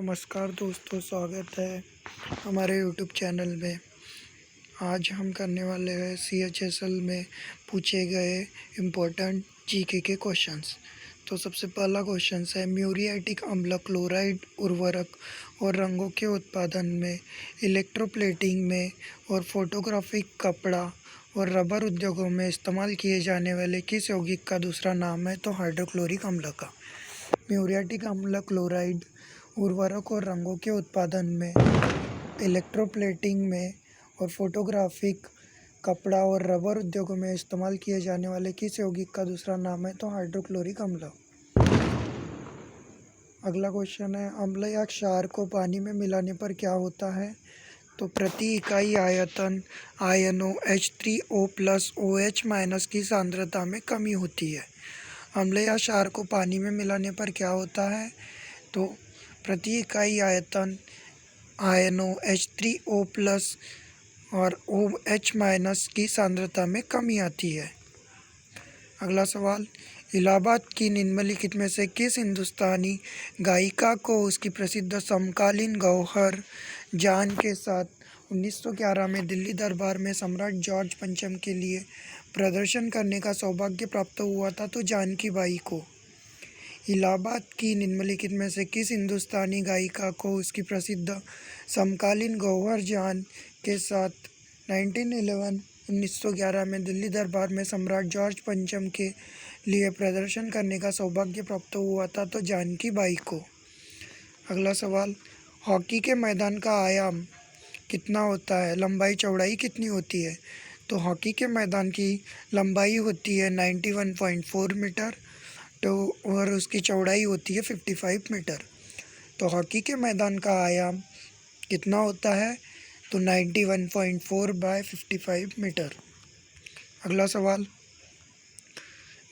नमस्कार दोस्तों, स्वागत है हमारे यूट्यूब चैनल में। आज हम करने वाले हैं CHSL में पूछे गए इम्पोर्टेंट जीके के क्वेश्चंस। तो सबसे पहला क्वेश्चन है, म्यूरियाटिक अम्ल क्लोराइड उर्वरक और रंगों के उत्पादन में, इलेक्ट्रोप्लेटिंग में और फोटोग्राफिक कपड़ा और रबर उद्योगों में इस्तेमाल किए जाने वाले किस यौगिक का दूसरा नाम है? तो हाइड्रोक्लोरिक अम्ल का। म्यूरियाटिक अम्ल क्लोराइड उर्वरक और रंगों के उत्पादन में, इलेक्ट्रोप्लेटिंग में और फोटोग्राफिक कपड़ा और रबर उद्योगों में इस्तेमाल किए जाने वाले किस यौगिक का दूसरा नाम है? तो हाइड्रोक्लोरिक अम्ल। अगला क्वेश्चन है, अम्ल या क्षार को पानी में मिलाने पर क्या होता है? तो प्रति इकाई आयतन आयनों H3O+ OH- की सांद्रता में कमी होती है। अम्ल या क्षार को पानी में मिलाने पर क्या होता है? तो प्रति इकाई आयतन आयनों H3O+ और OH- की सांद्रता में कमी आती है। अगला सवाल, इलाहाबाद की निम्नलिखित में से किस हिंदुस्तानी गायिका को उसकी प्रसिद्ध समकालीन गौहर जान के साथ 1911 में दिल्ली दरबार में सम्राट जॉर्ज पंचम के लिए प्रदर्शन करने का सौभाग्य प्राप्त हुआ था? तो जानकी बाई को। इलाहाबाद की निम्नलिखित में से किस हिंदुस्तानी गायिका को उसकी प्रसिद्ध समकालीन गौहर जान के साथ 1911 में दिल्ली दरबार में सम्राट जॉर्ज पंचम के लिए प्रदर्शन करने का सौभाग्य प्राप्त हुआ था? तो जानकी बाई को। अगला सवाल, हॉकी के मैदान का आयाम कितना होता है? लंबाई चौड़ाई कितनी होती है? तो हॉकी के मैदान की लंबाई होती है 91.4 मीटर, तो और उसकी चौड़ाई होती है 55 मीटर। तो हॉकी के मैदान का आयाम कितना होता है? तो 91.4 बाय 55 मीटर। अगला सवाल,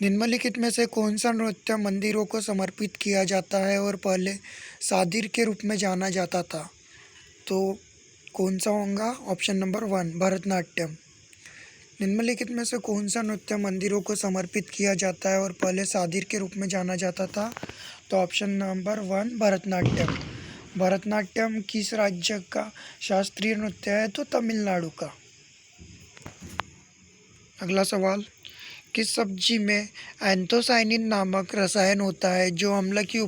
निम्नलिखित में से कौन सा नृत्य मंदिरों को समर्पित किया जाता है और पहले सादिर के रूप में जाना जाता था? तो कौन सा होगा? Option number 1, Bharatanatyam. निम्नलिखित में से कौन सा नृत्य मंदिरों को समर्पित किया जाता है और पहले सादिर के रूप में जाना जाता था? तो ऑप्शन नंबर 1, भरतनाट्यम। भरतनाट्यम किस राज्य का शास्त्रीय नृत्य है? तो तमिलनाडु का। अगला सवाल, किस सब्जी में एंथोसायनिन नामक रसायन होता है जो अम्ल की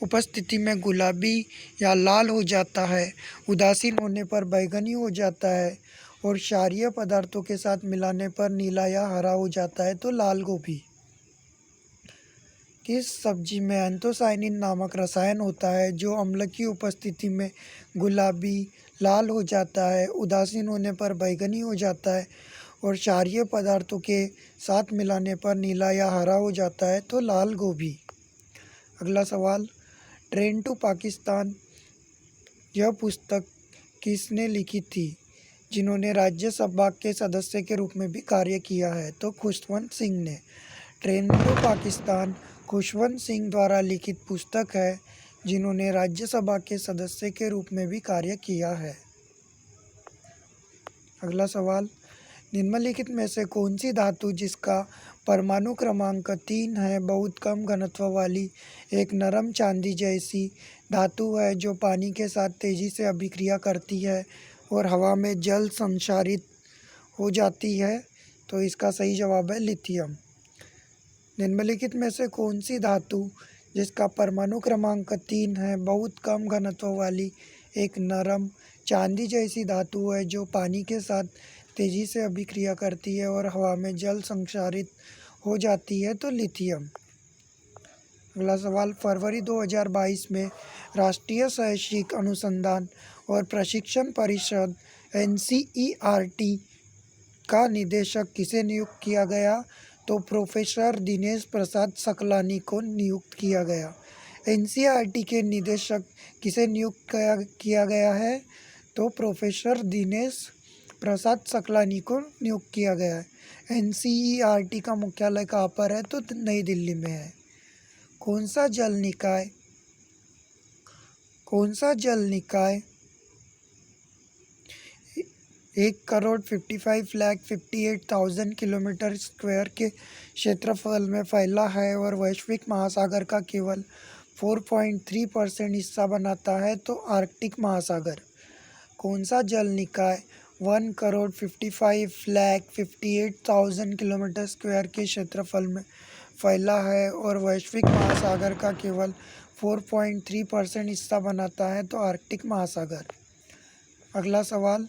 उपस्थिति में गुलाबी या लाल हो जाता है, उदासीन होने पर बैंगनी हो जाता है और क्षारीय पदार्थों के साथ मिलाने पर नीला या हरा हो जाता है? तो लाल गोभी। किस सब्जी में एंथोसायनिन नामक रसायन होता है जो अम्ल की उपस्थिति में गुलाबी लाल हो जाता है, उदासीन होने पर बैंगनी हो जाता है और क्षारीय पदार्थों के साथ मिलाने पर नीला या हरा हो जाता है? तो लाल गोभी। अगला सवाल, ट्रेन टू पाकिस्तान यह पुस्तक किसने लिखी थी जिन्होंने राज्यसभा के सदस्य के रूप में भी कार्य किया है? तो खुशवंत सिंह ने। ट्रेन टू पाकिस्तान खुशवंत सिंह द्वारा लिखित पुस्तक है जिन्होंने राज्यसभा के सदस्य के रूप में भी कार्य किया है। अगला सवाल, निम्नलिखित में से कौन सी धातु जिसका परमाणु क्रमांक 3 है बहुत कम घनत्व वाली एक नरम चांदी जैसी धातु है जो पानी के साथ तेजी से अभिक्रिया करती है और हवा में जल संचारित हो जाती है? तो इसका सही जवाब है लिथियम। निम्नलिखित में से कौन सी धातु जिसका परमाणु क्रमांक 3 है बहुत कम घनत्व वाली एक नरम चांदी जैसी धातु है जो पानी के साथ तेजी से अभिक्रिया करती है और हवा में जल संचारित हो जाती है? तो लिथियम। अगला सवाल, फरवरी 2022 में राष्ट्रीय शैक्षिक अनुसंधान और प्रशिक्षण परिषद NCERT का निदेशक किसे नियुक्त किया गया? तो प्रोफेसर दिनेश प्रसाद सकलानी को नियुक्त किया गया। NCERT के निदेशक किसे नियुक्त किया गया है? तो प्रोफेसर दिनेश प्रसाद सकलानी को नियुक्त किया गया है। NCERT का मुख्यालय कहाँ पर है? तो नई दिल्ली में है। कौन सा जल निकाय 1,55,58,000 किलोमीटर स्क्वायर के क्षेत्रफल में फैला है और वैश्विक महासागर का केवल 4.3% हिस्सा बनाता है तो आर्कटिक महासागर। कौन सा जल निकाय 1,55,58,000 किलोमीटर स्क्वायर के क्षेत्रफल में फैला है और वैश्विक महासागर का केवल 4.3% हिस्सा बनाता है तो आर्कटिक महासागर। अगला सवाल,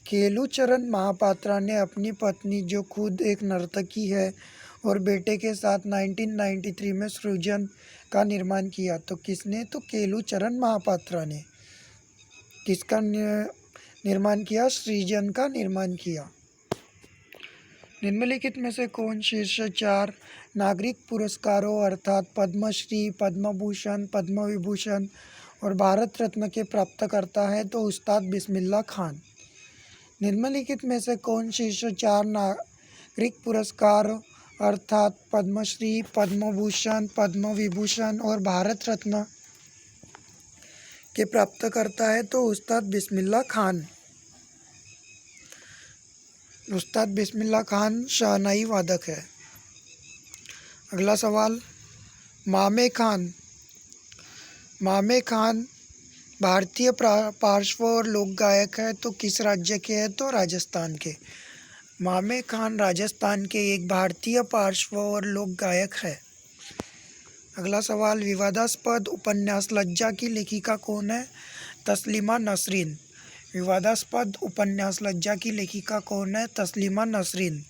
केलुचरण महापात्रा ने अपनी पत्नी जो खुद एक नर्तकी है और बेटे के साथ 1993 में सृजन का निर्माण किया। तो किसने? तो केलुचरण महापात्रा ने किसका निर्माण किया? सृजन का निर्माण किया। निम्नलिखित में से कौन शीर्ष 4 नागरिक पुरस्कारों अर्थात पद्मश्री, पद्म भूषण, पद्म विभूषण और भारत रत्न के प्राप्तकर्ता है? तो उस्ताद बिस्मिल्लाह खान। निम्नलिखित में से कौन शीर्ष 4 नागरिक पुरस्कार अर्थात पद्मश्री, पद्म भूषण, पद्म विभूषण और भारत रत्न के प्राप्तकर्ता है? तो उस्ताद बिस्मिल्लाह खान। उस्ताद बिस्मिल्लाह खान शहनाई वादक है। अगला सवाल, मामे खान। मामे खान भारतीय पार्श्व और लोक गायक है तो किस राज्य के है? तो राजस्थान के। मामे खान राजस्थान के एक भारतीय पार्श्व और लोक गायक है। अगला सवाल, विवादास्पद उपन्यास लज्जा की लेखिका कौन है? तस्लीमा नसरीन। विवादास्पद उपन्यास लज्जा की लेखिका कौन है? तस्लीमा नसरीन।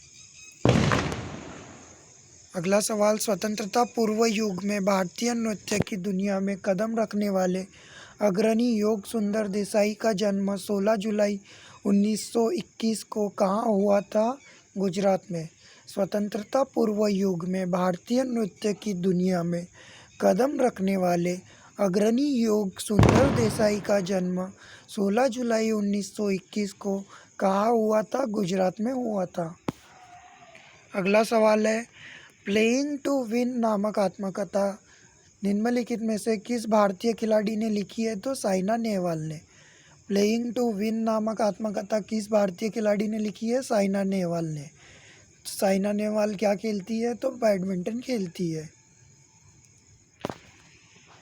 अगला सवाल, स्वतंत्रता पूर्व युग में भारतीय नृत्य की दुनिया में कदम रखने वाले अग्रणी योग सुंदर देसाई का जन्म 16 जुलाई 1921 को कहाँ हुआ था? गुजरात में। स्वतंत्रता पूर्व युग में भारतीय नृत्य की दुनिया में कदम रखने वाले अग्रणी योग सुंदर देसाई का जन्म 16 जुलाई 1921 को कहाँ हुआ था? गुजरात में हुआ था। अगला सवाल है, प्लेइंग टू विन नामक आत्मकथा निम्नलिखित में से किस भारतीय खिलाड़ी ने लिखी है? तो साइना नेहवाल ने। प्लेइंग टू विन नामक आत्मकथा किस भारतीय खिलाड़ी ने लिखी है? साइना नेहवाल ने। साइना नेहवाल क्या खेलती है? तो बैडमिंटन खेलती है।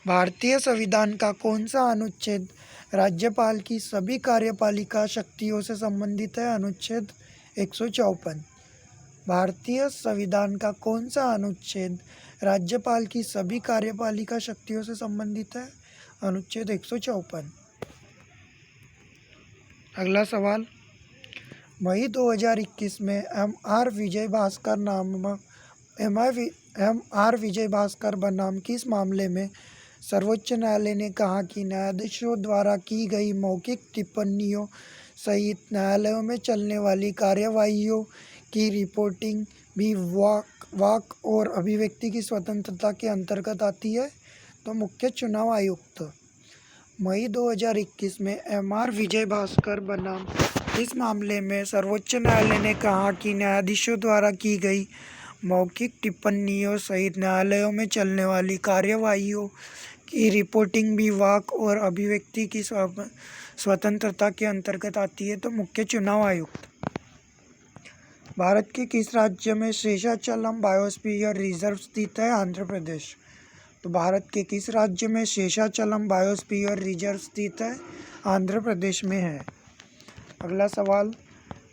भारतीय संविधान का कौन सा अनुच्छेद राज्यपाल की सभी कार्यपालिका शक्तियों से संबंधित है? अनुच्छेद 154। भारतीय संविधान का कौन सा अनुच्छेद राज्यपाल की सभी कार्यपालिका शक्तियों से संबंधित है? अनुच्छेद 154। अगला सवाल, मई 2021 में एम.आर. विजय भास्कर बनाम किस मामले में सर्वोच्च न्यायालय ने कहा कि न्यायाधीशों द्वारा की गई मौखिक टिप्पणियों सहित न्यायालयों में चलने वाली कार्यवाहियों की रिपोर्टिंग भी वाक और अभिव्यक्ति की स्वतंत्रता के अंतर्गत आती है? तो मुख्य चुनाव आयुक्त। मई 2021 में एम.आर. विजय भास्कर बनाम इस मामले में सर्वोच्च न्यायालय ने कहा कि न्यायाधीशों द्वारा की गई मौखिक टिप्पणियों सहित न्यायालयों में चलने वाली कार्यवाहियों की रिपोर्टिंग भी वाक और अभिव्यक्ति की स्वतंत्रता के अंतर्गत आती है? तो मुख्य चुनाव आयुक्त। भारत के किस राज्य में शेषाचलम बायोस्फीयर रिजर्व स्थित है? आंध्र प्रदेश। तो भारत के किस राज्य में शेषाचलम बायोस्फीयर रिजर्व स्थित है? आंध्र प्रदेश में है। अगला सवाल,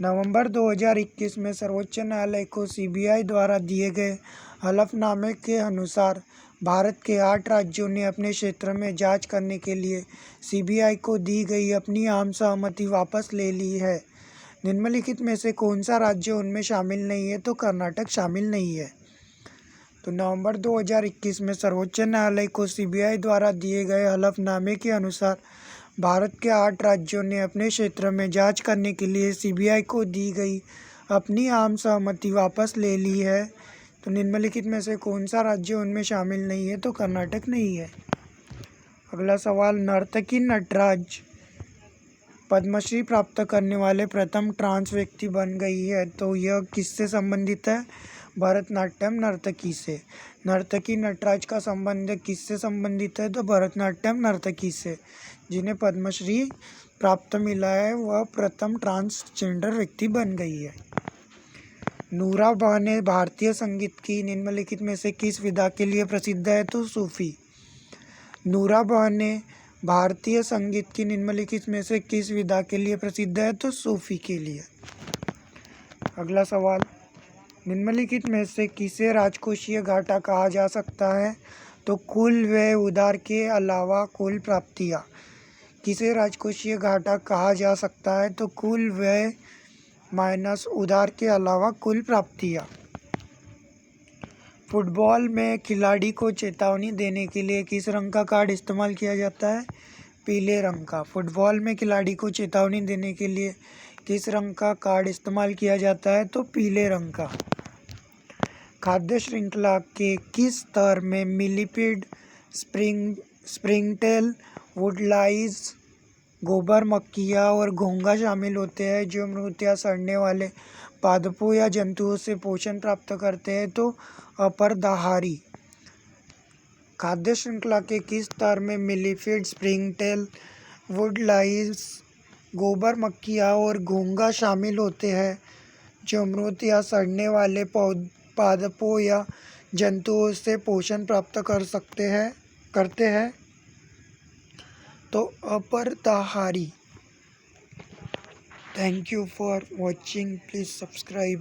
नवंबर 2021 में सर्वोच्च न्यायालय को सीबीआई द्वारा दिए गए हलफनामे के अनुसार भारत के 8 राज्यों ने अपने क्षेत्र में जांच करने के लिए सीबीआई को दी गई अपनी आम सहमति वापस ले ली है। निम्नलिखित में से कौन सा राज्य उनमें शामिल नहीं है? तो कर्नाटक शामिल नहीं है। तो नवंबर 2021 में सर्वोच्च न्यायालय को सीबीआई द्वारा दिए गए हलफनामे के अनुसार भारत के 8 राज्यों ने अपने क्षेत्र में जांच करने के लिए सीबीआई को दी गई अपनी आम सहमति वापस ले ली है। तो निम्नलिखित में से कौन सा राज्य उनमें शामिल नहीं है? तो कर्नाटक नहीं है। अगला सवाल, नर्तकी नटराज पद्मश्री प्राप्त करने वाले प्रथम ट्रांस व्यक्ति बन गई है। तो यह किससे संबंधित है? भरतनाट्यम नर्तकी से। नर्तकी नटराज का संबंध किससे संबंधित है? तो भरतनाट्यम नर्तकी से। जिन्हें पद्मश्री प्राप्त मिला है वह प्रथम ट्रांसजेंडर व्यक्ति बन गई है। नूरा बहने भारतीय संगीत की निम्नलिखित में से किस विधा के लिए प्रसिद्ध है? तो सूफी। नूरा बहने भारतीय संगीत की निम्नलिखित में से किस विधा के लिए प्रसिद्ध है? तो सूफी के लिए। अगला सवाल, निम्नलिखित में से किसे राजकोषीय घाटा कहा जा सकता है? तो कुल व्यय उधार के अलावा कुल प्राप्तियाँ। किसे राजकोषीय घाटा कहा जा सकता है? तो कुल व्यय माइनस उधार के अलावा कुल प्राप्तियाँ। फुटबॉल में खिलाड़ी को चेतावनी देने के लिए किस रंग का कार्ड इस्तेमाल किया जाता है? पीले रंग का। फुटबॉल में खिलाड़ी को चेतावनी देने के लिए किस रंग का कार्ड इस्तेमाल किया जाता है? तो पीले रंग का। खाद्य श्रृंखला के किस स्तर में मिलीपीड, स्प्रिंगटेल, वुडलाइस, गोबर मक्खियाँ और घोंघा शामिल होते हैं जो मृत या सड़ने वाले पादपों या जंतुओं से पोषण प्राप्त करते हैं? तो अपरदाहारी। खाद्य श्रृंखला के किस स्तर में मिलीफिड, स्प्रिंगटेल, वुडलाइस, गोबर मक्खियाँ और घोंघा शामिल होते हैं जो मृत या सड़ने वाले पादपों या जंतुओं से पोषण प्राप्त करते हैं? तो अपरदाहारी। Thank you for watching. Please subscribe.